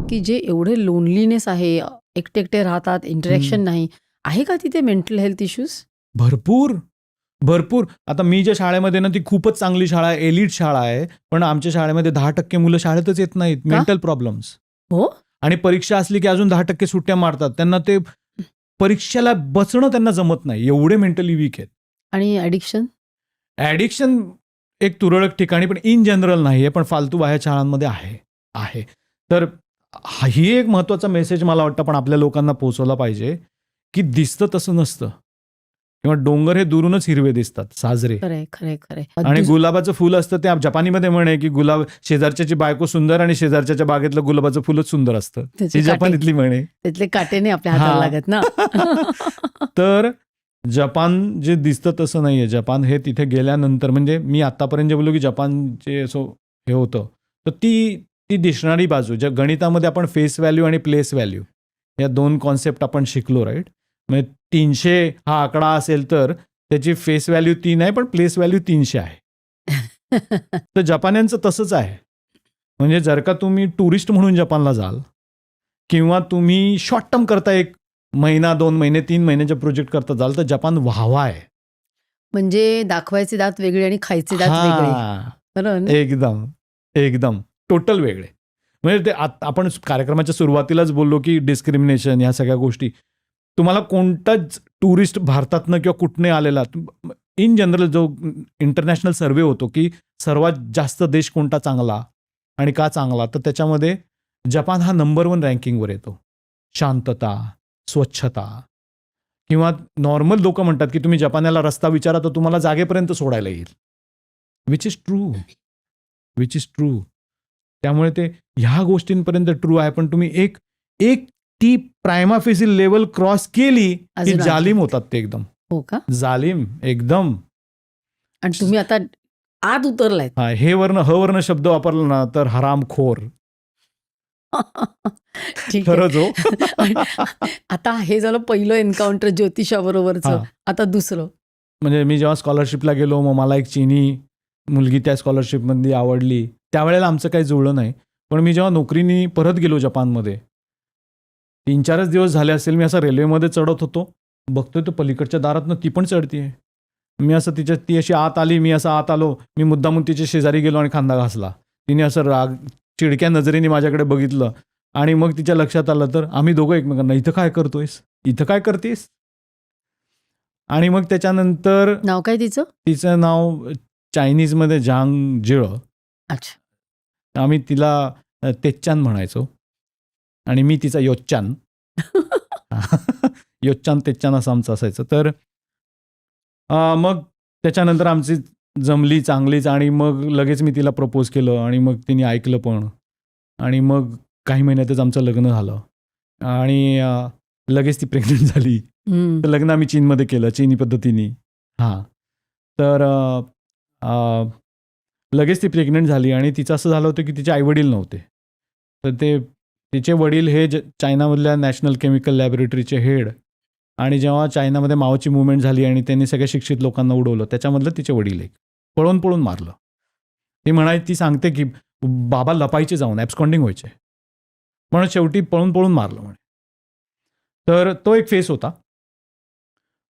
की जे एवढे लोनलीनेस आहे, एकटे एकटे राहतात, इंटरॅक्शन नाही, आहे का तिथे मेंटल हेल्थ इश्यूज? भरपूर भरपूर. आता मी ज्या शाळेमध्ये ना ती खूपच चांगली शाळा आहे, एलिट शाळा आहे, पण आमच्या शाळेमध्ये 10% मुलं शाळेतच येत नाहीत, का? Mental problems. हो, आणि परीक्षा असली की अजून 10% सुट्ट्या मारतात. त्यांना ते परीक्षेला बसणं त्यांना जमत नाही, एवढे मेंटली वीक आहेत. आणि ॲडिक्शन? ॲडिक्शन एक तुरळक ठिकाणी, पण इन जनरल नाही आहे, पण फालतू बाहेर शाळांमध्ये आहे. तर ही एक महत्त्वाचा मेसेज मला वाटतं पण आपल्या लोकांना पोहोचवला पाहिजे, की दिसतं तसं नसतं, किंवा डोंगर हे दुरूनच हिरवे दिसतात, साजरे. खरंय खरंय खरंय. आणि गुलाबाचं फुल असतं ते जपानीमध्ये म्हणे की गुलाब शेजारच्याची बायको सुंदर आणि शेजारच्या बागेतलं गुलाबाचं फुलच सुंदर असतं, त्याचे ही काटे जपानीतली म्हणे. त्यातले काटे नाही आपल्या हाताला हा. लागत ना. तर जपान जे दिसतं तसं नाहीये. जपान हे तिथे गेल्यानंतर, म्हणजे मी आतापर्यंत जे बोललो की जपानचे असं हे होतं, तर ती दिसणारी बाजू, ज्या गणितामध्ये आपण फेस व्हॅल्यू आणि प्लेस व्हॅल्यू या 2 कॉन्सेप्ट आपण शिकलो, राईट. म्हणजे 300 हा आकडा असेल तर त्याची फेस व्हॅल्यू 3 आहे, पण प्लेस व्हॅल्यू 300 आहे. तर जपान्यांचं तसंच आहे. म्हणजे जर का तुम्ही टुरिस्ट म्हणून जपानला जाल, किंवा तुम्ही शॉर्ट टर्म करता, 1 महिना 2 महिने 3 महिन्याचे प्रोजेक्ट करता जाल, तर जपान व्हावा आहे. म्हणजे दाखवायचे दात वेगळे आणि खायचे दात वेगळे. बरोबर ना? एकदम एकदम टोटल वेगळे. म्हणजे ते आपण कार्यक्रमाच्या सुरुवातीलाच बोललो की डिस्क्रिमिनेशन, या सगळ्या गोष्टी. तुम्हाला कोणताच टुरिस्ट भारतातनं किंवा कुठने आलेला, इन जनरल जो इंटरनॅशनल सर्वे होतो की सर्वात जास्त देश कोणता चांगला आणि का चांगला, तर त्याच्यामध्ये जपान हा नंबर 1 रँकिंगवर येतो. शांतता, स्वच्छता, किंवा नॉर्मल लोक म्हणतात की तुम्ही जपानला रस्ता विचारा तर तुम्हाला जागेपर्यंत सोडायला येईल, विच इज ट्रू. त्यामुळे ते ह्या गोष्टींपर्यंत ट्रू आहे, पण तुम्ही एक ती प्रायमा फेसी लेवल क्रॉस केली की अजून जालिम होतात ते, एकदम हो का? जालिम एकदम. आणि तुम्ही आता आत उतरलाय. हे वर्ण ह वर्ण शब्द वापरला ना तर हरामखोर. ठीक खरंच हो. आहे. आता हे झालं पहिलं एन्काउंटर ज्योतिषाबरोबरचं. हा. आता दुसरं. म्हणजे मी जेव्हा स्कॉलरशिपला गेलो, मग मला एक चीनी मुलगी त्या स्कॉलरशिपमध्ये आवडली. त्यावेळेला आमचं काही जुळलं नाही, पण मी जेव्हा नोकरीनी परत गेलो जपानमध्ये, 3-4च दिवस झाले असेल, मी असं रेल्वेमध्ये चढत होतो, बघतोय तर पलीकडच्या दारातनं ती पण चढतीये. मी असं ती अशी आत आली, मी असं आत आलो, मी मुद्दामून तिच्या शेजारी गेलो आणि खांदा घासला. तिने असं चिडक्या नजरेने माझ्याकडे बघितलं, आणि मग तिच्या लक्षात आलं, तर आम्ही दोघं एकमेकांना, इथं काय करतेस? आणि मग त्याच्यानंतर नाव काय तिचं? तिचं नाव चायनीजमध्ये झांग जिळ. अच्छा. आम्ही तिला तेच्चान म्हणायचो, आणि मी तिचा योच्चान. योच्चान तेच्चान असं आमचं असायचं. तर मग त्याच्यानंतर आमची जमली चांगलीच, आणि मग लगेच मी तिला प्रपोज केलं, आणि मग तिने ऐकलं पण, आणि मग काही महिन्यातच आमचं लग्न झालं, आणि लगेच ती प्रेग्नंट झाली. तर लग्न आम्ही चीनमध्ये केलं, चीनी पद्धतीने. तर लगेच ती प्रेग्नंट झाली, आणि तिचं असं झालं होतं की तिचे आईवडील नव्हते. तर तिचे वडील हे चायनामधल्या नॅशनल केमिकल लॅबोरेटरीचे हेड, आणि जेव्हा चायनामध्ये माओची मुवमेंट झाली आणि त्यांनी सगळ्या शिक्षित लोकांना उडवलं, त्याच्यामधलं तिचे वडील एक पळून मारलं. ती सांगते की बाबा लपायचे, जाऊन ॲब्स्कॉन्डिंग व्हायचे, पण शेवटी पळून मारलं म्हणे. तर तो एक फेस होता.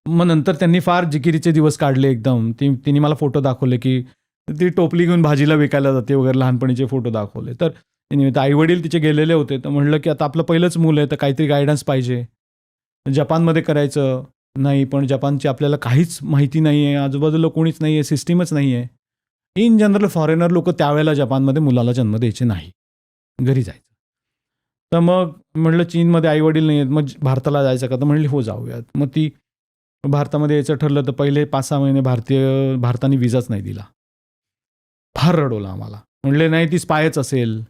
मग नंतर त्यांनी फार जिकिरीचे दिवस काढले एकदम. तिने मला फोटो दाखवले की ती टोपली घेऊन भाजीला विकायला जाते वगैरे, लहानपणीचे फोटो दाखवले. तर आई वडील तिचे गेलेले होते, तर म्हणलं की आता आपलं पहिलंच मूल आहे, तर काहीतरी गायडन्स पाहिजे. जपानमध्ये करायचं नाही, पण जपानची आपल्याला काहीच माहिती नाही आहे, आजूबाजूला कोणीच नाही आहे, सिस्टीमच नाही आहे. इन जनरल फॉरेनर लोक त्यावेळेला जपानमध्ये मुलाला जन्म द्यायचे नाही, घरी जायचं. तर मग म्हटलं चीनमध्ये आई वडील नाही आहेत, मग भारताला जायचं का? तर म्हणली हो जाऊयात. मग ती भारतामध्ये यायचं ठरलं, तर पहिले 5-6 महिने भारताने विजाच नाही दिला. फार रडवलं आम्हाला. म्हणले नाही ती स्पायच असेल,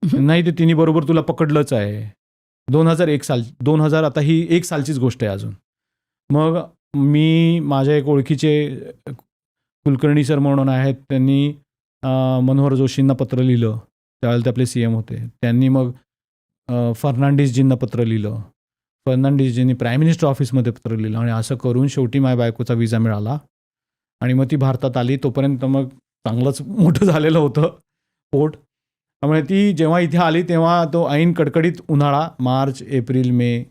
नाही ते तिने बरोबर तुला पकडलंच आहे. 2001 आता ही 1 सालचीच गोष्ट आहे अजून. मग मी माझ्या एक ओळखीचे कुलकर्णी सर म्हणून आहेत, त्यांनी मनोहर जोशींना पत्र लिहिलं, त्यावेळेला ते आपले CM होते. त्यांनी मग फर्नांडिसजींना पत्र लिहिलं, फर्नांडिसजींनी प्राईम मिनिस्टर ऑफिसमध्ये पत्र लिहिलं, आणि असं करून शेवटी माझ्या बायकोचा विजा मिळाला, आणि मग ती भारतात आली. तोपर्यंत मग चांगलंच मोठं झालेलं होतं पोट. त्यामुळे ती जेव्हा इथे आली तेव्हा तो ऐन कडकडीत उन्हाळा, मार्च, एप्रिल, मे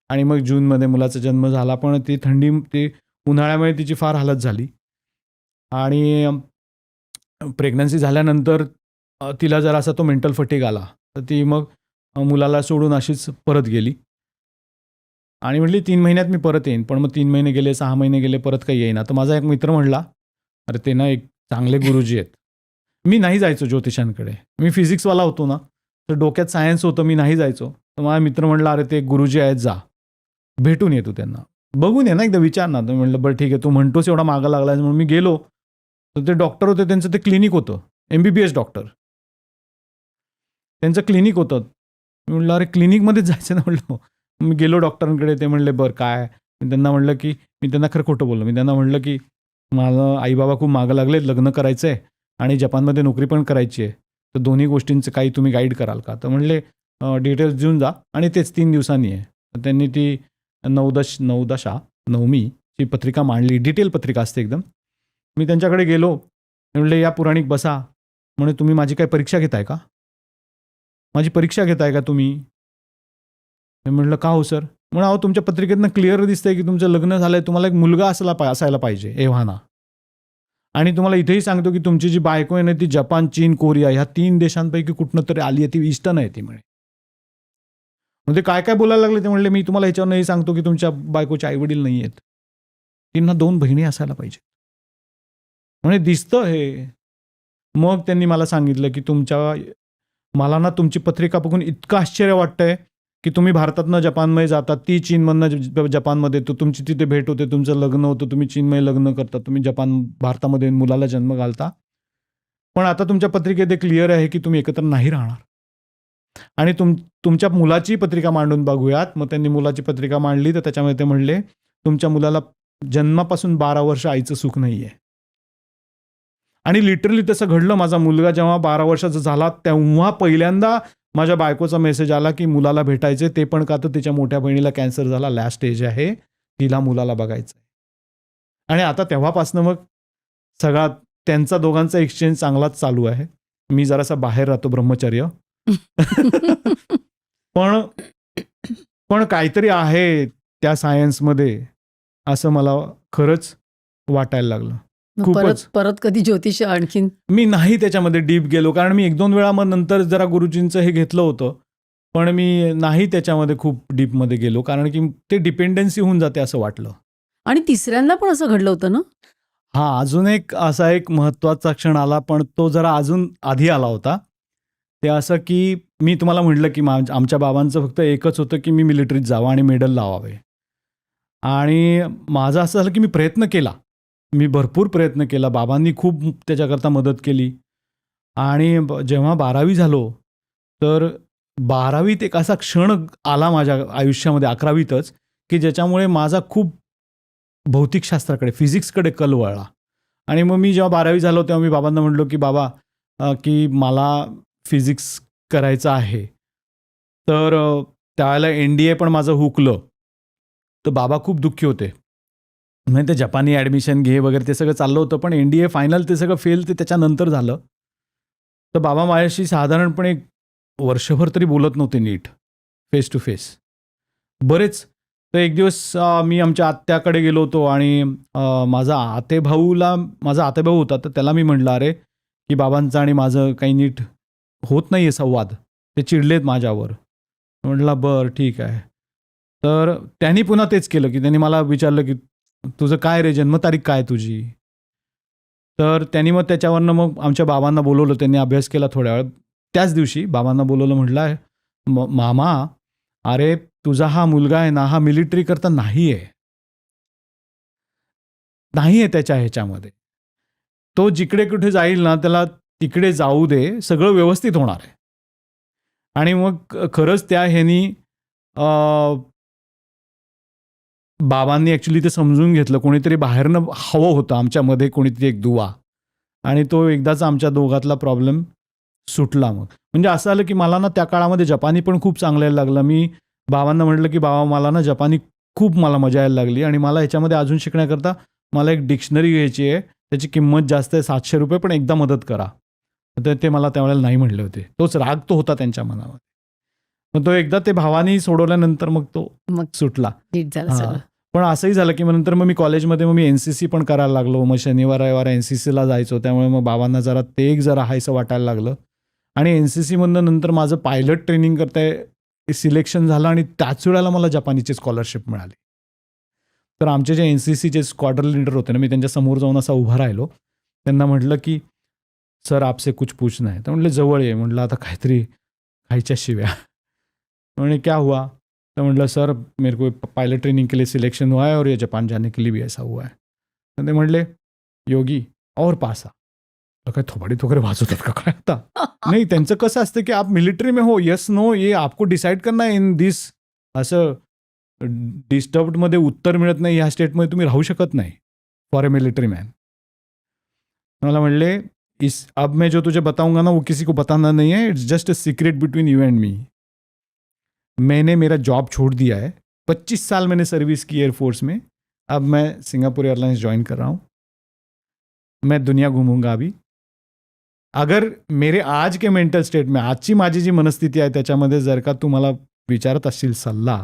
आणि मग जूनमध्ये मुलाचा जन्म झाला. पण ती उन्हाळ्यामुळे तिची फार हालत झाली. आणि प्रेग्नन्सी झाल्यानंतर तिला जरा असा तो मेंटल फटीग आला. तर ती मग मुलाला सोडून अशीच परत गेली आणि म्हटली 3 महिन्यात मी परत येईन. पण मग 3 महिने गेले, 6 महिने गेले, परत काही येईना. तर माझा एक मित्र म्हणला, अरे ते ना एक चांगले गुरुजी आहेत. मी नाही जायचो ज्योतिषांकडे. मी फिजिक्सवाला होतो ना, तर डोक्यात सायन्स होतं, मी नाही जायचो. तर माझा मित्र म्हणला, अरे ते गुरुजी आहेत, जा भेटून ये तू त्यांना, बघून ये ना, एकदा विचार ना. तर म्हणलं बरं ठीक आहे, तू म्हणतोस एवढा मागं लागला म्हणून मी गेलो. तर ते डॉक्टर होते, त्यांचं ते क्लिनिक होतं, MBBS डॉक्टर, त्यांचं क्लिनिक होतं. मी म्हणलं अरे क्लिनिकमध्येच जायचं ना. म्हणलं मी गेलो डॉक्टरांकडे. ते म्हणले बरं काय. मी त्यांना म्हणलं की मी त्यांना खरं खोटं बोललो. मी त्यांना म्हणलं की मला आईबाबा खूप मागं लागले, लग्न करायचं आहे आणि जपानमध्ये नोकरी पण करायची आहे. तर दोन्ही गोष्टींचं काही तुम्ही गाईड कराल का. तर म्हणले डिटेल्स देऊन जा आणि तेच 3 दिवसांनी आहे. तर त्यांनी ती नवमीची पत्रिका मांडली. डिटेल पत्रिका असते एकदम. मी त्यांच्याकडे गेलो. म्हणले या पुराणिक बसा. म्हणे तुम्ही माझी काय परीक्षा घेताय का, माझी परीक्षा घेताय का तुम्ही. मी म्हटलं का हो सर. म्हणून अहो तुमच्या पत्रिकेतनं क्लिअर दिसतंय की तुमचं लग्न झालंय, तुम्हाला एक मुलगा असायला पाहिजे एव्हाना. आणि तुम्हाला इथेही सांगतो की तुमची जी बायको आहे ना ती जपान, चीन, कोरिया ह्या 3 देशांपैकी कुठनं तरी आली आहे, ती ईस्टर्न आहे ती म्हणे. म्हणजे काय काय बोलायला लागले ते. म्हणले मी तुम्हाला ह्याच्यावरही सांगतो की तुमच्या बायकोचे आईवडील नाही आहेत, त्यांना 2 बहिणी असायला पाहिजे. म्हणजे दिसतं हे. मग त्यांनी मला सांगितलं की मला ना तुमची पत्रिका बघून इतकं आश्चर्य वाटतंय की तुम्ही भारतातनं जपानमध्ये जातात, ती चीनमधनं जपानमध्ये, तर तुमची तिथे भेट होते, तुमचं लग्न होतं, तुम्ही चीनमध्ये लग्न करता, तुम्ही भारतामध्ये मुलाला जन्म घालता. पण आता तुमच्या पत्रिकेत क्लिअर आहे की तुम्ही एकत्र नाही राहणार. आणि तुमच्या मुलाची पत्रिका मांडून बघूयात. मग त्यांनी मुलाची पत्रिका मांडली. तर त्याच्यामध्ये ते म्हणले तुमच्या मुलाला जन्मापासून 12 वर्ष आईचं सुख नाही आहे. आणि लिटरली तसं घडलं. माझा मुलगा जेव्हा 12 वर्षाचा झाला तेव्हा पहिल्यांदा माझ्या बायकोचा मेसेज आला की मुलाला भेटायचे, ते पण का तर तिच्या मोठ्या बहिणीला कॅन्सर झाला, लास्ट स्टेज आहे, तिला मुलाला बघायचं. आणि आता तेव्हापासनं मग सगळा त्यांचा दोघांचा एक्सचेंज चांगलाच चालू आहे. मी जरासा बाहेर राहतो, ब्रह्मचर्य. पण काहीतरी आहे त्या सायन्समध्ये असं मला खरंच वाटायला लागलं. परत कधी ज्योतिष आणखीन मी नाही त्याच्यामध्ये डीप गेलो, कारण मी 1-2 वेळा मग नंतर जरा गुरुजींचं हे घेतलं होतं, पण मी नाही त्याच्यामध्ये खूप डीपमध्ये गेलो, कारण की ते डिपेंडन्सी होऊन जाते असं वाटलं. आणि तिसऱ्यांदा पण असं घडलं होतं ना. हा, अजून एक असा एक महत्त्वाचा क्षण आला, पण तो जरा अजून आधी आला होता. ते असं की मी तुम्हाला म्हटलं की आमच्या बाबांचं फक्त एकच होतं की मी मिलिटरीत जावं आणि मेडल लावावे. आणि माझं असं झालं की मी प्रयत्न केला, मी भरपूर प्रयत्न केला. बाबांनी खूप त्याच्याकरता मदत केली. आणि जेव्हा 12वी झालो, तर 12वीत एक असा क्षण आला माझ्या आयुष्यामध्ये, 11वीतच, की ज्याच्यामुळे माझा खूप भौतिकशास्त्राकडे, फिजिक्सकडे कल वळला. आणि मग मी जेव्हा 12वी झालो तेव्हा मी बाबांना म्हटलो की बाबा की मला फिजिक्स करायचं आहे. तर त्यावेळेला NDA पण माझं हुकलं. तर बाबा खूप दुःखी होते. म्हणजे ते जपानी ॲडमिशन घे वगैरे ते सगळं चाललं होतं, पण NDA फायनल ते सगळं फेल ते त्याच्यानंतर झालं. तर बाबा माझ्याशी साधारणपणे वर्षभर तरी बोलत नव्हते नीट, फेस टू फेस, बरेच. तर एक दिवस मी आमच्या आत्याकडे गेलो होतो आणि माझा आतेभाऊ होता. तर त्याला मी म्हटलं अरे की बाबांचं आणि माझं काही नीट होत नाही आहे संवाद, ते चिडलेत माझ्यावर. म्हटलं बरं ठीक आहे. तर त्यांनी पुन्हा तेच केलं की त्यांनी मला विचारलं की तुझं काय रे, जन्मतारीख काय तुझी. तर त्यांनी मग त्याच्यावरनं मग आमच्या बाबांना बोलवलं. त्यांनी अभ्यास केला थोड्या वेळ. त्याच दिवशी बाबांना बोलवलं, म्हटलं मामा अरे तुझा हा मुलगा आहे ना, हा मिलिटरी करता नाही आहे त्याच्या ह्याच्यामध्ये. तो जिकडे कुठे जाईल ना त्याला तिकडे जाऊ दे, सगळं व्यवस्थित होणार आहे. आणि मग खरंच त्या ह्यानी बाबांनी ॲक्च्युली ते समजून घेतलं. कोणीतरी बाहेरनं हवं होतं आमच्यामध्ये, कोणीतरी एक दुवा, आणि तो एकदाच आमच्या दोघातला प्रॉब्लेम सुटला. मग म्हणजे असं आलं की मला ना त्या काळामध्ये जपानी पण खूप चांगलं यायला लागलं. मी बाबांना म्हटलं की बाबा मला ना जपानी खूप मजा यायला लागली आणि मला ह्याच्यामध्ये अजून शिकण्याकरता मला एक डिक्शनरी घ्यायची आहे, त्याची किंमत जास्त आहे, ₹700, पण एकदा मदत करा. तर ते मला त्यावेळेला नाही म्हणले होते. तोच राग तो होता त्यांच्या मनामध्ये. मग तो एकदा ते भावानी सोडवल्यानंतर मग तो मग सुटला. नीट झालं हां. सगळं. पण असंही झालं की मग नंतर मग मी कॉलेजमध्ये मग मी एन-सी-सी पण करायला लागलो. मग शनिवार, रविवार एन-सी-सीला जायचो. त्यामुळे मग बाबांना जरा ते एक जरा हायसं वाटायला लागलं. आणि एन-सी-सीमधनं नंतर माझं पायलट ट्रेनिंग करता सिलेक्शन झालं आणि त्याच वेळेला मला जपानीची स्कॉलरशिप मिळाली. तर आमचे जे एन-सी-सीचे स्क्वॉड्रन लीडर होते ना, मी त्यांच्या समोर जाऊन असा उभा राहिलो. त्यांना म्हटलं की सर आपसे कुछ पूछना है. तर म्हटले जवळ ये. म्हटलं आता काहीतरी खायच्या शिव्या. म्हणे क्या हुआ? तो म्हटलं सर मेरे को पायलट ट्रेनिंग के लिए सिलेक्शन हुआ है और ये जापान जाने के लिए भी ऐसा हुआ है. तर ते म्हटले योगी और पास आ. काय थोबाडीत वगैरे वाजवतात का काय आता? नाही त्यांचं कसं असतं की आप मिलिटरी में हो येस नो ये आपको डिसाइड करना है इन दिस. असं डिस्टर्ब्डमध्ये उत्तर मिळत नाही ह्या स्टेटमध्ये तुम्ही राहू शकत नाही फॉर अ मिलिटरी मॅन. मला म्हणले अब मैं जो तुझे बताऊंगा ना वो किसी को बताना नहीं है. It's just a secret between you and me. मैंने मेरा जॉब छोड़ दिया है. 25 साल मैंने सर्विस की एयरफोर्स में. अब मैं सिंगापुर एयरलाइंस ज्वाइन कर रहा हूँ. मैं दुनिया घूमूंगा अभी. अगर मेरे आज के मेंटल स्टेट में आजची माझी जी मनस्थिती आहे त्याच्यामध्ये जर का तू मला विचारत असशील सल्ला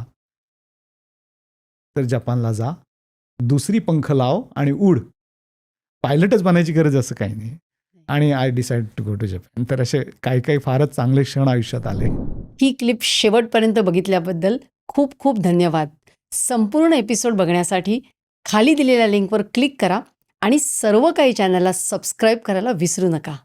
तर जपानला जा. दुसरी पंख लाव आणि उड. पायलटच बनायची गरज असं काही नाही. आणि I decide to go to Japan. तर असे काही काही फारच चांगले क्षण आयुष्यात आले. ही क्लिप शेवटपर्यंत बघितल्याबद्दल खूप खूप धन्यवाद. संपूर्ण एपिसोड बघण्यासाठी खाली दिलेल्या लिंकवर क्लिक करा आणि सर्व काही चॅनलला सबस्क्राईब करायला विसरू नका.